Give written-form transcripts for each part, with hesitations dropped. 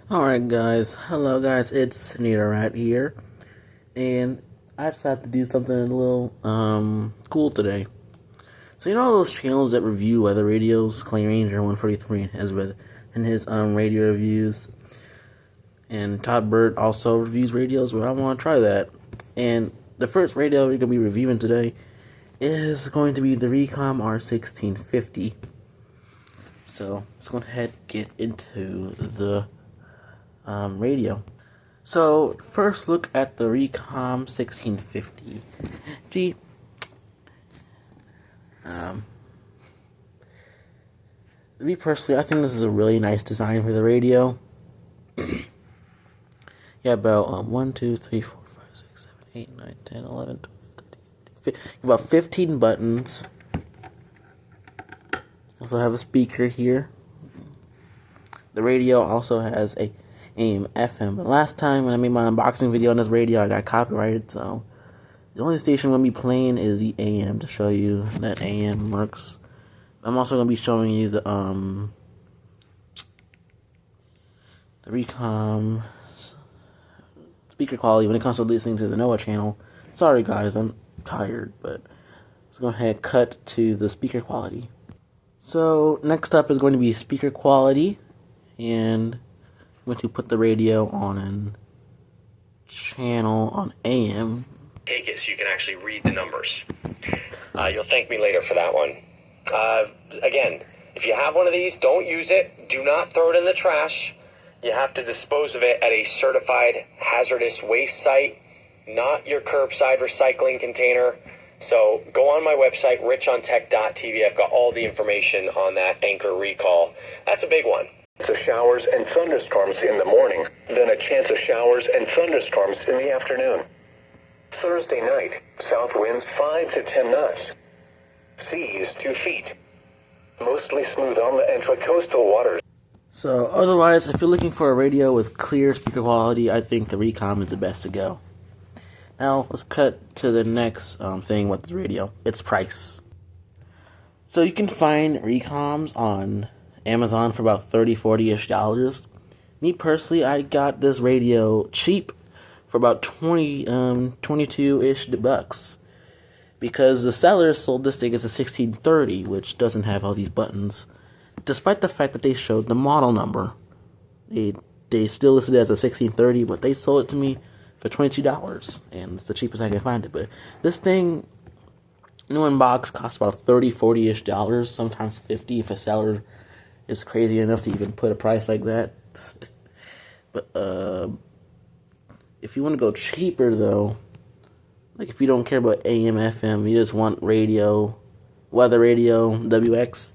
Alright guys, hello guys, it's NWR here, and I decided to do something a little, cool today. So you know all those channels that review weather radios, Clay Ranger 143 in his radio reviews, and Todd Burt also reviews radios? Well, I want to try that, and the first radio we're going to be reviewing today is going to be the Reecom R-1650. So, let's go ahead and get into the radio. So, first look at the Reecom 1650. See, me personally, I think this is a really nice design for the radio. Yeah, about 1, 2, 3, 4, 5, 6, 7, 8, 9, 10, 11, 12, 13, 14, 15, about 15 buttons. Also have a speaker here. The radio also has a AM, FM. But last time when I made my unboxing video on this radio, I got copyrighted, so the only station I'm going to be playing is the AM to show you that AM works. I'm also going to be showing you the Reecom speaker quality when it comes to listening to the NWR channel. Sorry guys, I'm tired, but let's go ahead and cut to the speaker quality. So next up is going to be speaker quality, and I'm going to put the radio on a channel on AM. Take it so you can actually read the numbers. You'll thank me later for that one. Again, if you have one of these, don't use it. Do not throw it in the trash. You have to dispose of it at a certified hazardous waste site, not your curbside recycling container. So go on my website, richontech.tv. I've got all the information on that anchor recall. That's a big one. Of showers and thunderstorms in the morning, then a chance of showers and thunderstorms in the afternoon. Thursday night, south winds 5 to 10 knots. Seas 2 feet. Mostly smooth on the intracoastal waters. So otherwise, if you're looking for a radio with clear speaker quality, I think the Reecom is the best to go. Now, let's cut to the next thing with this radio. Its price. So you can find Reecoms on Amazon for about $30-$40-ish. Me personally, I got this radio cheap for about 22-ish bucks. Because the seller sold this thing as a 1630, which doesn't have all these buttons. Despite the fact that they showed the model number. They still listed it as a 1630, but they sold it to me for $22, and it's the cheapest I can find it. But this thing, new in box, costs about $30-$40-ish, sometimes $50 if a seller is crazy enough to even put a price like that. But if you want to go cheaper though, like if you don't care about AM, FM, you just want radio, weather radio, WX,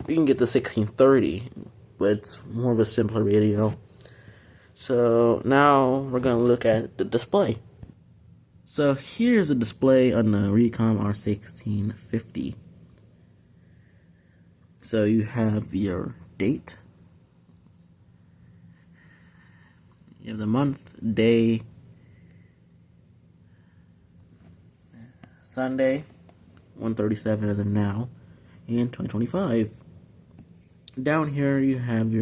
you can get the 1630, but it's more of a simpler radio. So now we're going to look at the display. So here's a display on the Reecom R-1650. So you have your date, you have the month, day, Sunday, 1:37 as of now, and 2025. Down here you have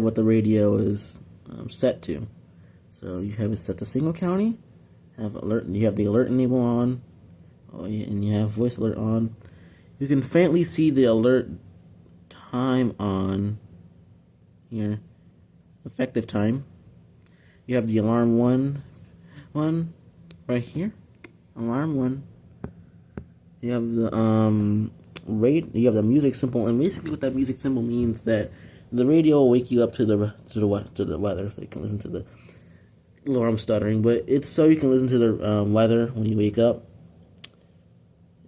what the radio is set to. So you have it set to single county, you have the alert enable on, and you have voice alert on. You can faintly see the alert time on here, effective time. You have the alarm one right here, alarm 1. You have the you have the music symbol, and basically what that music symbol means that the radio will wake you up to the weather, so you can listen to the alarm stuttering. But it's so you can listen to the weather when you wake up.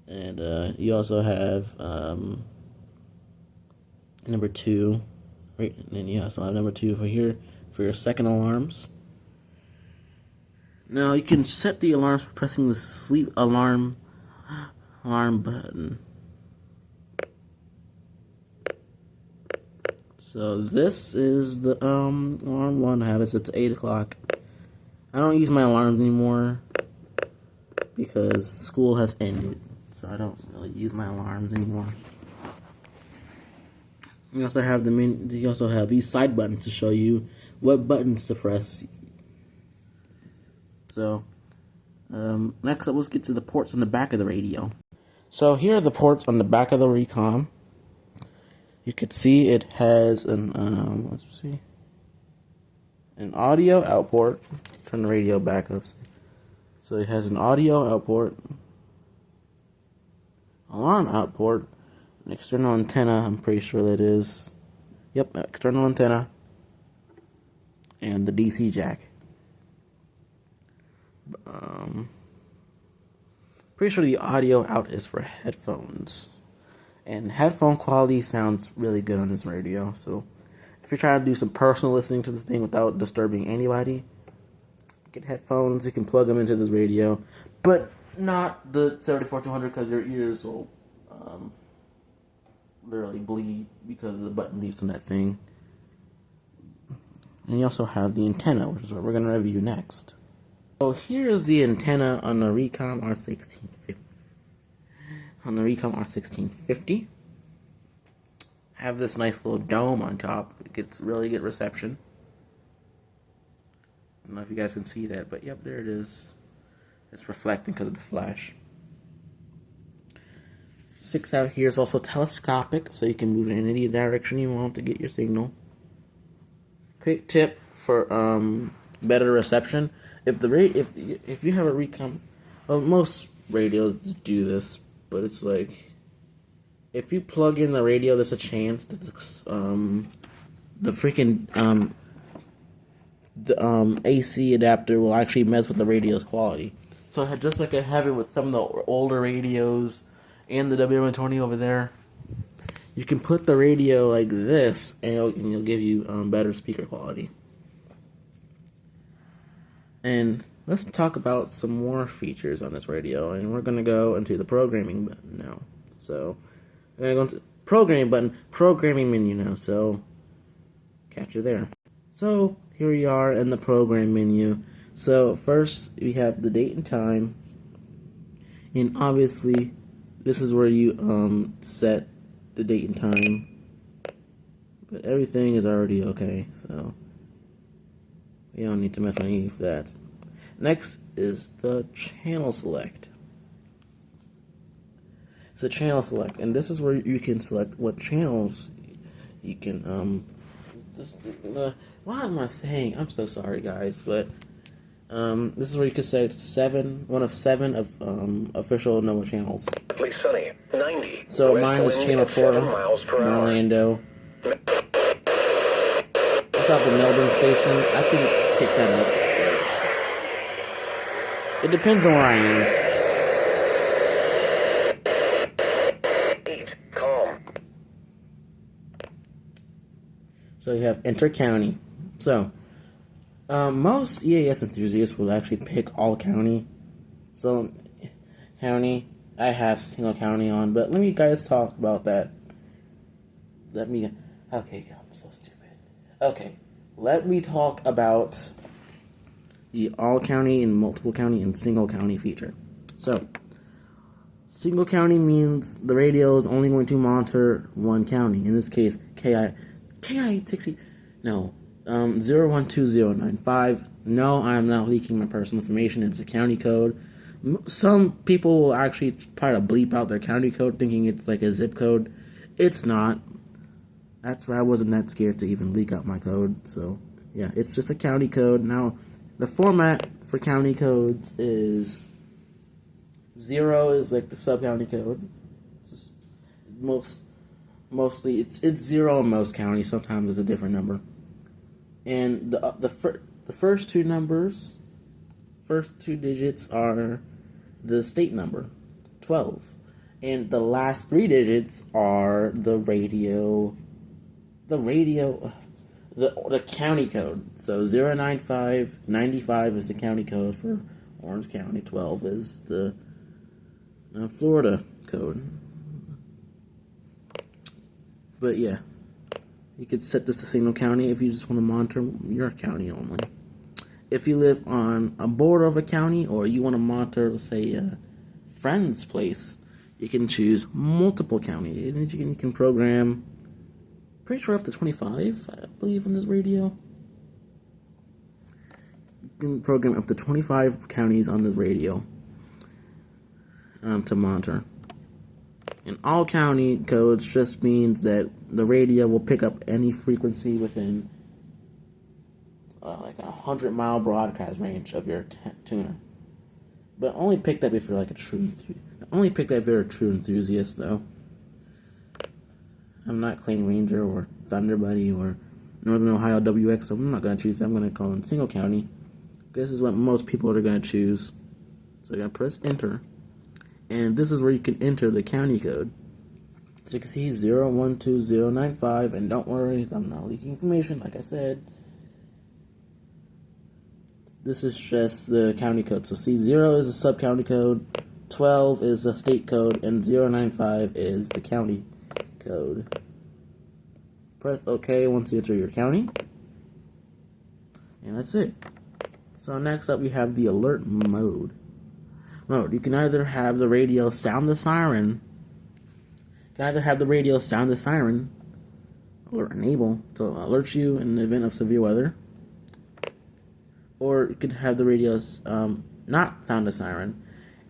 And you also have number 2, right? And then you also have number 2 for here for your second alarms. Now you can set the alarms by pressing the sleep alarm button. So this is the alarm 1 I have it set to 8 o'clock. I don't use my alarms anymore because school has ended, so I don't really use my alarms anymore. You also have you also have these side buttons to show you what buttons to press. So, next up, let's get to the ports on the back of the radio. So here are the ports on the back of the Reecom. You could see it has an an audio out port. Turn the radio back up. So it has an audio out port, alarm out port, an external antenna. I'm pretty sure that is. Yep, external antenna, and the DC jack. Pretty sure the audio out is for headphones, and headphone quality sounds really good on this radio. So if you're trying to do some personal listening to this thing without disturbing anybody, get headphones. You can plug them into this radio, but not the 74200 because your ears will literally bleed because of the button beeps on that thing. And you also have the antenna, which is what we're going to review next. So here's the antenna on the Reecom R-1650. On the Reecom R-1650, have this nice little dome on top. It gets really good reception. I don't know if you guys can see that, but yep, there it is. It's reflecting because of the flash. 6 out here is also telescopic, so you can move it in any direction you want to get your signal. Quick tip for better reception: if you have a Reecom, most radios do this, but it's like if you plug in the radio, there's a chance that the AC adapter will actually mess with the radio's quality. So just like I have it with some of the older radios and the WM20 over there, you can put the radio like this, and it'll give you better speaker quality. And let's talk about some more features on this radio, and we're going to go into the programming button now. So, we're going to go into programming button, programming menu now, so catch you there. So, here we are in the program menu. So, first we have the date and time, and obviously this is where you set the date and time, but everything is already okay, so you don't need to mess with any of that. Next is the channel select. So channel select, and this is where you can select what channels you can what am I saying? I'm so sorry, guys, but this is where you can select one of 7 of official NWR channels. Sunny, 90. So mine was channel 4, Orlando. That's off the Melbourne station. I can pick that up. It depends on where I am. 8, calm. So you have enter county. So most EAS enthusiasts will actually pick all county. So county, I have single county on, but let me guys talk about that. Okay, I'm so stupid. Okay, let me talk about the all county and multiple county and single county feature. So, single county means the radio is only going to monitor one county. In this case, KI-60, no, 012095. No, I am not leaking my personal information. It's a county code. Some people will actually try to bleep out their county code thinking it's like a zip code. It's not. That's why I wasn't that scared to even leak out my code. So, yeah, it's just a county code. Now, the format for county codes is 0 is like the sub-county code. It's just mostly it's 0 in most counties. Sometimes it's a different number. And the first 2 numbers, first 2 digits are the state number, 12, and the last 3 digits are the county code. So 09595 is the county code for Orange County. 12 is the Florida code. But yeah, you could set this to single county if you just want to monitor your county only. If you live on a border of a county, or you want to monitor, let's say, a friend's place, you can choose multiple county. And you can program Pretty sure up to 25, I believe, on this radio. You can program up to 25 counties on this radio to monitor. And all county codes just means that the radio will pick up any frequency within like a 100-mile broadcast range of your tuner. But only pick that if you're like a true enthusiast, though. I'm not Claim Ranger or Thunder Buddy or Northern Ohio WX, so I'm not going to choose that. I'm going to call them single county. This is what most people are going to choose. So you're going to press enter. And this is where you can enter the county code. So you can see 012095, and don't worry, I'm not leaking information, like I said. This is just the county code. So see, 0 is a sub-county code, 12 is a state code, and 095 is the county code. Press OK once you enter your county. And that's it. So next up we have the alert mode. You can either have the radio sound the siren. Alert enable to alert you in the event of severe weather. Or you could have the radios not sound a siren.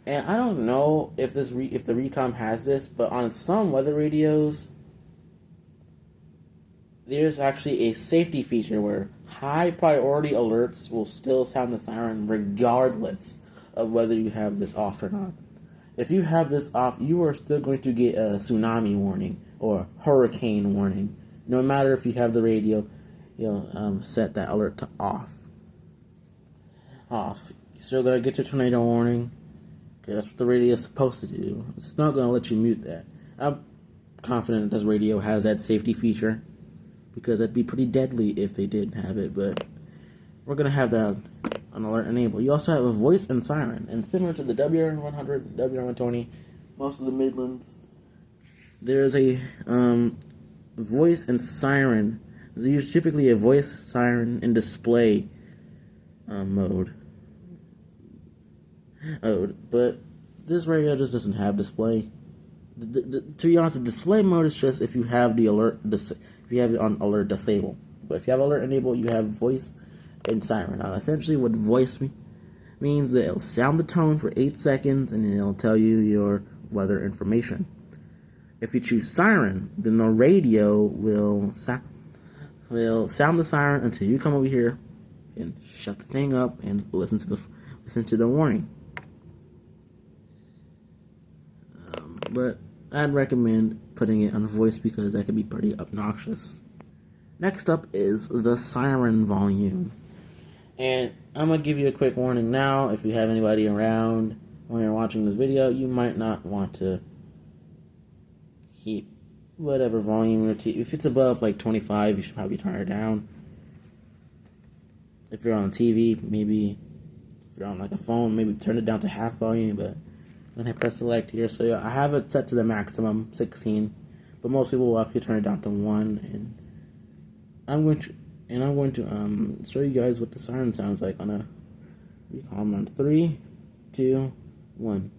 And I don't know if the Reecom has this, but on some weather radios, there's actually a safety feature where high priority alerts will still sound the siren regardless of whether you have this off or not. If you have this off, you are still going to get a tsunami warning or hurricane warning, no matter if you have the radio, set that alert to off. You're still gonna get your tornado warning. Okay, that's what the radio is supposed to do. It's not gonna let you mute that. I'm confident that this radio has that safety feature, because that'd be pretty deadly if they didn't have it. But we're gonna have that on alert enable. You also have a voice and siren, and similar to the WR100, WR120, most of the Midlands, there's a voice and siren. There's typically a voice, siren, and display mode. But this radio just doesn't have display. To be honest, the display mode is just if you have the alert, if you have it on alert disabled. But if you have alert enabled, you have voice and siren. Now, essentially, what voice means that it'll sound the tone for 8 seconds, and then it'll tell you your weather information. If you choose siren, then the radio will sound the siren until you come over here and shut the thing up and listen to the warning. But I'd recommend putting it on voice because that can be pretty obnoxious. Next up is the siren volume. And I'm going to give you a quick warning now. If you have anybody around when you're watching this video, you might not want to keep whatever volume your TV. If it's above like 25, you should probably turn it down. If you're on TV, maybe if you're on like a phone, maybe turn it down to half volume. But then I press select here, so I have it set to the maximum 16, but most people will actually turn it down to 1. And I'm going to show you guys what the siren sounds like on a Reecom on 3, 2, 1.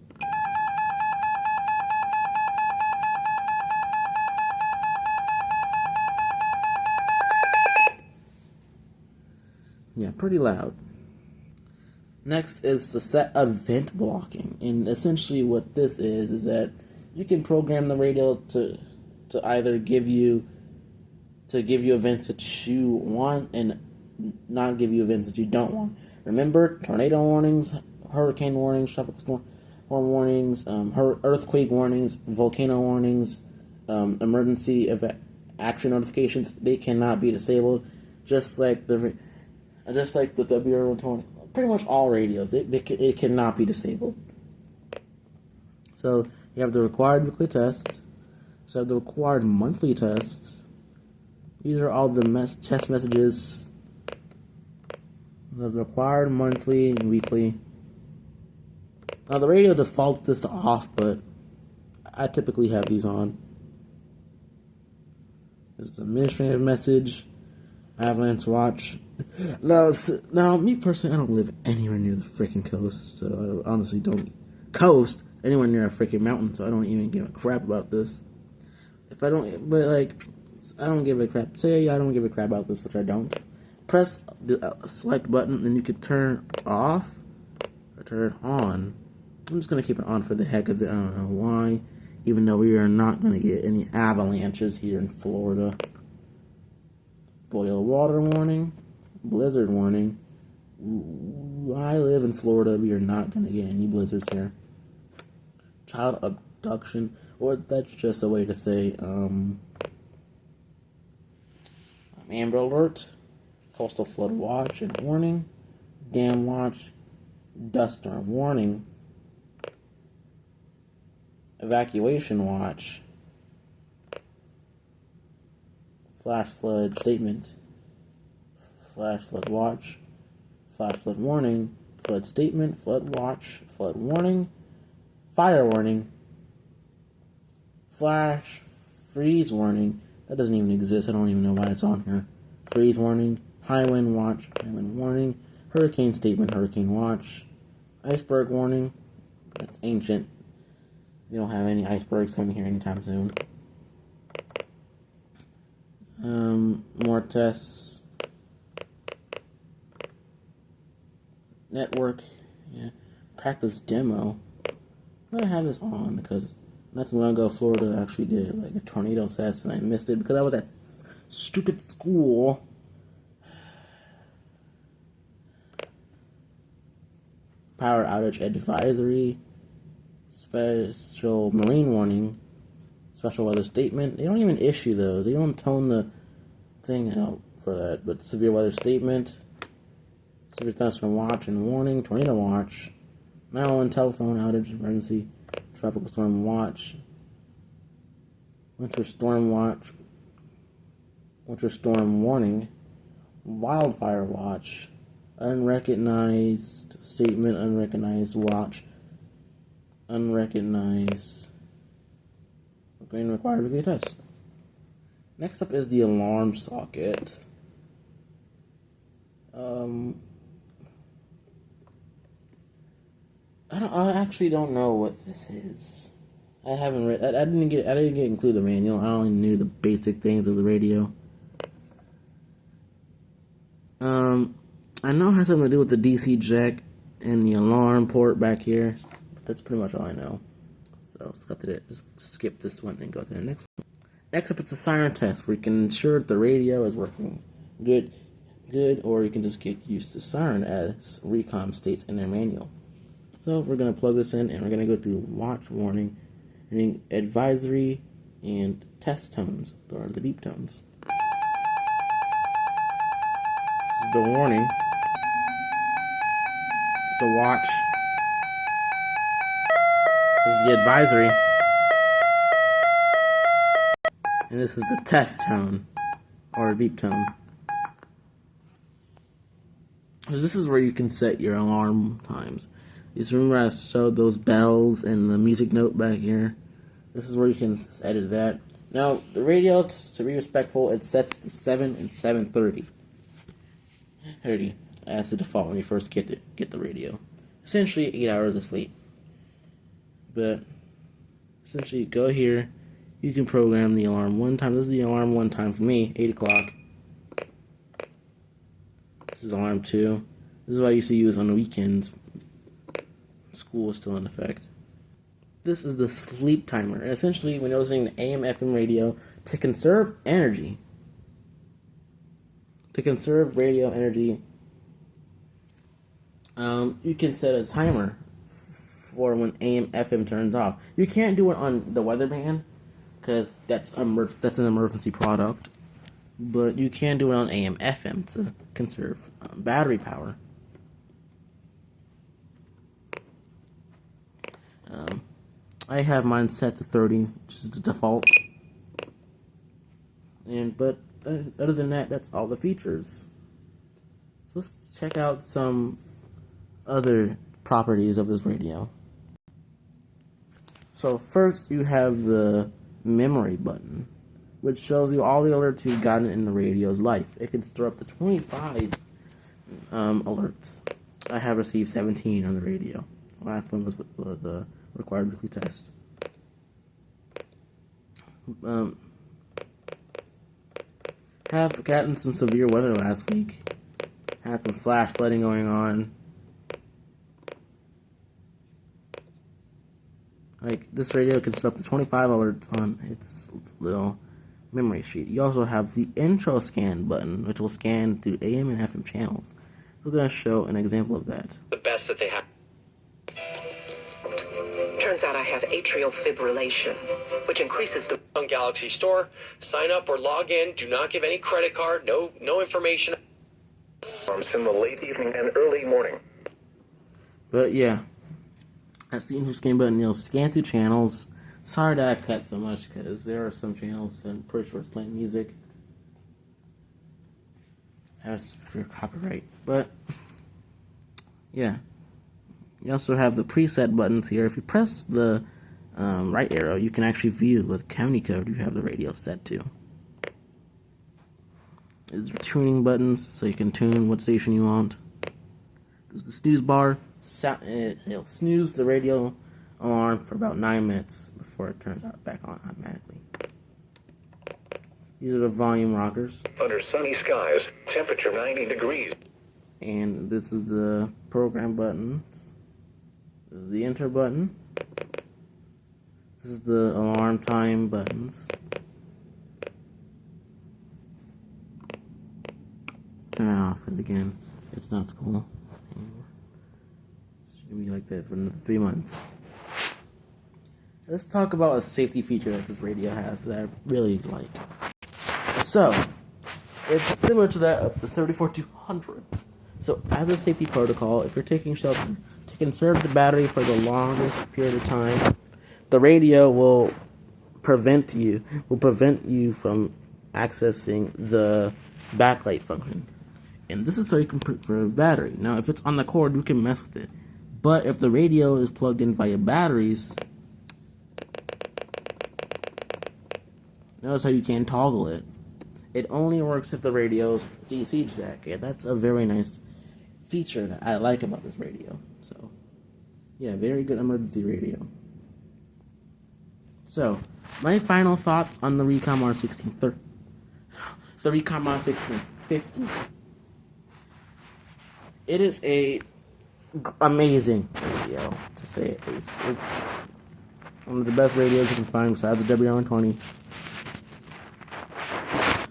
Yeah, pretty loud. Next is to set event blocking, and essentially what this is that you can program the radio to either give you events that you want and not give you events that you don't want. Remember, tornado warnings, hurricane warnings, tropical storm warnings, earthquake warnings, volcano warnings, emergency action notifications. They cannot be disabled, just like the WR120. Pretty much all radios, it cannot be disabled. So you have the required weekly tests. So you have the required monthly tests. These are all the test messages. The required monthly and weekly. Now the radio defaults this to off, but I typically have these on. This is an administrative message. Avalanche watch. Now, me personally, I don't live anywhere near the freaking coast, so I honestly don't anywhere near a freaking mountain, so I don't even give a crap about this. But like, I don't give a crap. Say I don't give a crap about this, which I don't. Press the select button, and you can turn off or turn it on. I'm just gonna keep it on for the heck of it. I don't know why, even though we are not gonna get any avalanches here in Florida. Boil water warning, blizzard warning. I live in Florida. We are not gonna get any blizzards here. Child abduction, or that's just a way to say Amber Alert, Coastal Flood Watch and Warning, Dam Watch, Dust Storm Warning, Evacuation Watch, Flash Flood Statement, Flash Flood Watch, Flash Flood Warning, Flood Statement, Flood Watch, Flood Warning, Fire Warning, Flash Freeze Warning. That doesn't even exist. I don't even know why it's on here. Freeze Warning, High Wind Watch, High Wind Warning, Hurricane Statement, Hurricane Watch, Iceberg Warning. That's ancient. We don't have any icebergs coming here anytime soon. More tests. Network. Yeah. Practice demo. I'm gonna have this on because not too long ago, Florida actually did like a tornado test, and I missed it because I was at stupid school. Power outage advisory, special marine warning, special weather statement. They don't even issue those. They don't tone the thing out for that. But severe weather statement, severe thunderstorm watch and warning, tornado watch, 911 telephone outage emergency, tropical storm watch, winter storm watch, winter storm warning, wildfire watch, unrecognized statement, unrecognized watch, unrecognized green required weekly test. Next up is the alarm socket. I actually don't know what this is. I haven't read. I didn't get include the manual. I only knew the basic things of the radio. I know it has something to do with the DC jack and the alarm port back here. But that's pretty much all I know. So let's go to it. Just skip this one and go to the next one. Next up, it's a siren test where you can ensure that the radio is working good, or you can just get used to siren as Reecom states in their manual. So we're going to plug this in, and we're going to go to watch, warning, and advisory, and test tones. Those are the beep tones. This is the warning. It's the watch. This is the advisory. And this is the test tone, or beep tone. So this is where you can set your alarm times. Just remember I showed those bells and the music note back here. This is where you can edit that. Now, the radio, to be respectful, it sets to 7 and 7:30. 30 as the default when you first get the radio. Essentially 8 hours of sleep. But essentially, go here. You can program the alarm one time. This is the alarm one time for me, 8 o'clock. This is alarm 2. This is what I used to use on the weekends. School is still in effect. This is the sleep timer. Essentially, when you're listening to AM/FM radio, to conserve energy. To conserve radio energy, you can set a timer for when AM/FM turns off. You can't do it on the weather band because that's an emergency product. But you can do it on AM/FM to conserve battery power. I have mine set to 30, which is the default. But other than that, that's all the features. So let's check out some other properties of this radio. So first, you have the memory button, which shows you all the alerts you've gotten in the radio's life. It can store up to 25 alerts. I have received 17 on the radio. The last one was with the required weekly test. have gotten some severe weather last week. Had some flash flooding going on. Like, this radio can set up to 25 alerts on its little memory sheet. You also have the intro scan button, which will scan through AM and FM channels. We're going to show an example of that. The best that they have. Turns out I have atrial fibrillation, which increases the... On Galaxy Store, sign up or log in. Do not give any credit card. No information. In the late evening and early morning. But yeah, that's the intro scan button. You'll scan through channels. Sorry that I cut so much, because there are some channels that I'm pretty sure it's playing music. That's for copyright. But yeah, you also have the preset buttons here. If you press the right arrow, you can actually view what county code you have the radio set to. There's tuning buttons, so you can tune what station you want. There's the snooze bar. It'll snooze the radio alarm for about 9 minutes before it turns out back on automatically. These are the volume rockers. Under sunny skies, temperature 90 degrees. And this is the program buttons. This is the enter button. This is the alarm time buttons. Turn it off, because again, it's not school anymore. It's going to be like that for another 3 months. Let's talk about a safety feature that this radio has that I really like. So, it's similar to that of the 74200. So, as a safety protocol, if you're taking shelter to conserve the battery for the longest period of time, the radio will prevent you from accessing the backlight function. And this is so you can preserve battery. Now, if it's on the cord, you can mess with it. But if the radio is plugged in via batteries, notice how you can't toggle it. It only works if the radio's DC jack. And that's a very nice feature that I like about this radio. So, yeah, very good emergency radio. So, my final thoughts on the Reecom R-1650. The Reecom R-1650. It is a amazing radio, to say it least. It's one of the best radios you can find besides the WR-120.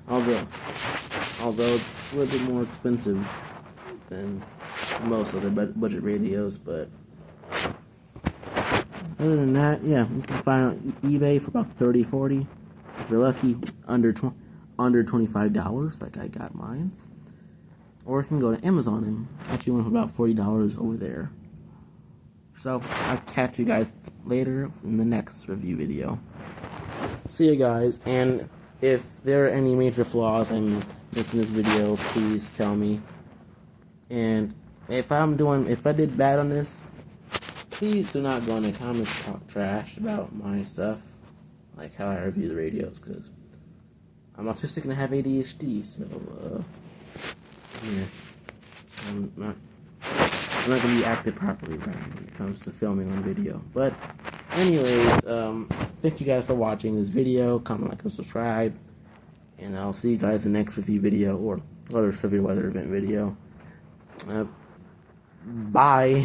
Although it's a little bit more expensive than most other budget radios, but other than that, yeah, you can find on eBay for about $30, $40. If you're lucky, under $25, like I got mine. Or you can go to Amazon and catch you one for about $40 over there. So, I'll catch you guys later in the next review video. See you guys, and if there are any major flaws I'm missing in this video, please tell me. And if I did bad on this, please do not go in the comments and talk trash about my stuff, like how I review the radios, because I'm autistic and I have ADHD, so, yeah, I'm not going to be acted properly right when it comes to filming on video. But, anyways, thank you guys for watching this video. Comment, like, and subscribe. And I'll see you guys in the next review video or other severe weather event video. Bye.